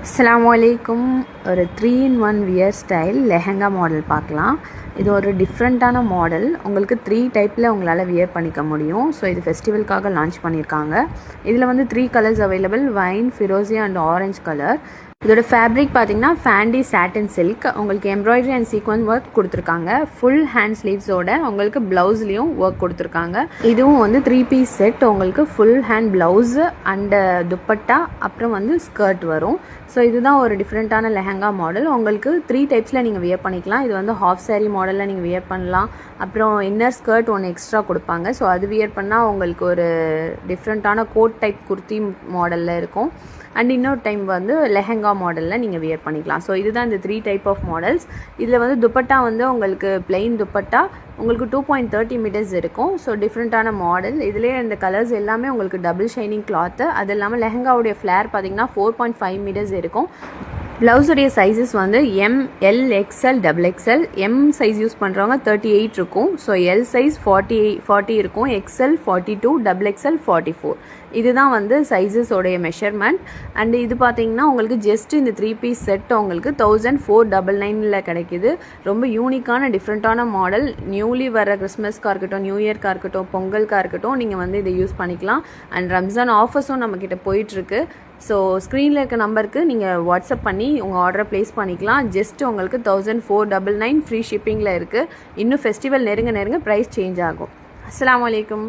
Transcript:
அஸ்ஸலாமுஅலைக்கும். ஒரு 3-in-1 wear style lehenga model பார்க்கலாம். இது ஒரு டிஃப்ரெண்ட்டான மாடல். உங்களுக்கு 3 டைப்பில் உங்களால் வியர் பண்ணிக்க முடியும். ஸோ இது ஃபெஸ்டிவலுக்காக லான்ச் பண்ணியிருக்காங்க. இதில் வந்து 3 கலர்ஸ் அவைலபிள்: வைன், ஃபிரோசி அண்ட் ஆரஞ்ச் கலர். இதோட ஃபேப்ரிக் பார்த்தீங்கன்னா ஃபேண்டி சாட்டின் சில்க். உங்களுக்கு எம்ப்ராய்டரி அண்ட் சீக்வன்ஸ் ஒர்க் கொடுத்துருக்காங்க. ஃபுல் ஹேண்ட் ஸ்லீவ்ஸோட உங்களுக்கு ப்ளவுஸ்லேயும் ஒர்க் கொடுத்துருக்காங்க. இதுவும் வந்து 3 பீஸ் செட். உங்களுக்கு full hand blouse and dupatta, அப்புறம் வந்து ஸ்கர்ட் வரும். ஸோ இதுதான் ஒரு டிஃப்ரெண்ட்டான லெஹங்கா மாடல். உங்களுக்கு 3 டைப்ஸில் நீங்கள் வியர் பண்ணிக்கலாம். இது வந்து ஹாஃப் சாரீ மாடலில் நீங்கள் வியர் பண்ணலாம். அப்புறம் இன்னர் ஸ்கர்ட் ஒன்று எக்ஸ்ட்ரா கொடுப்பாங்க. ஸோ அது வியர் பண்ணால் உங்களுக்கு ஒரு டிஃப்ரெண்ட்டான கோட் டைப் குர்த்தி மாடலில் இருக்கும். அண்ட் இன்னொரு டைம் வந்து லெஹங்கா மாடலில் நீங்கள் வியர் பண்ணிக்கலாம். ஸோ இதுதான் இந்த 3 டைப் ஆஃப் மாடல்ஸ். இதில் வந்து துப்பட்டா வந்து உங்களுக்கு பிளெயின் துப்பட்டா உங்களுக்கு 2.30 மீட்டர்ஸ் இருக்கும். ஸோ டிஃப்ரெண்ட்டான மாடல். இதுலேயே இந்த கலர்ஸ் எல்லாமே உங்களுக்கு டபுள் ஷைனிங் கிளாத்து. அது இல்லாமல் லெஹங்காவுடைய ஃப்ளேர் பார்த்தீங்கன்னா 4.5 மீட்டர்ஸ் இருக்கும். ப்ளவுஸுடைய சைஸஸ் வந்து M, L, XL, double XL. M size use பண்ணுறவங்க 38 இருக்கும். ஸோ எல் சைஸ் 40 இருக்கும். XL 42, double XL 44. இதுதான் வந்து சைஸஸோடைய மெஷர்மெண்ட். அண்ட் இது பார்த்தீங்கன்னா உங்களுக்கு ஜஸ்ட் இந்த 3 பீஸ் செட் உங்களுக்கு 1499 கிடைக்கிது. ரொம்ப யூனிக்கான டிஃப்ரெண்ட்டான மாடல். நியூலி வர கிறிஸ்மஸ்க்காக இருக்கட்டும், நியூ இயர்க்காக இருக்கட்டும், பொங்கலுக்காக இருக்கட்டும், நீங்கள் வந்து இதை யூஸ் பண்ணிக்கலாம். அண்ட் ரம்ஜான் ஆஃபர்ஸும் நம்மக்கிட்ட போயிட்டுருக்கு. ஸோ ஸ்க்ரீனில் இருக்க நம்பருக்கு நீங்கள் வாட்ஸ்அப் பண்ணி உங்கள் ஆர்டரை ப்ளேஸ் பண்ணிக்கலாம். ஜஸ்ட் உங்களுக்கு 1499 ஃப்ரீ ஷிப்பிங்கில் இருக்குது. இன்னும் ஃபெஸ்டிவல் நெருங்க ப்ரைஸ் சேஞ்ச் ஆகும். அஸ்ஸலாமு அலைக்கும்.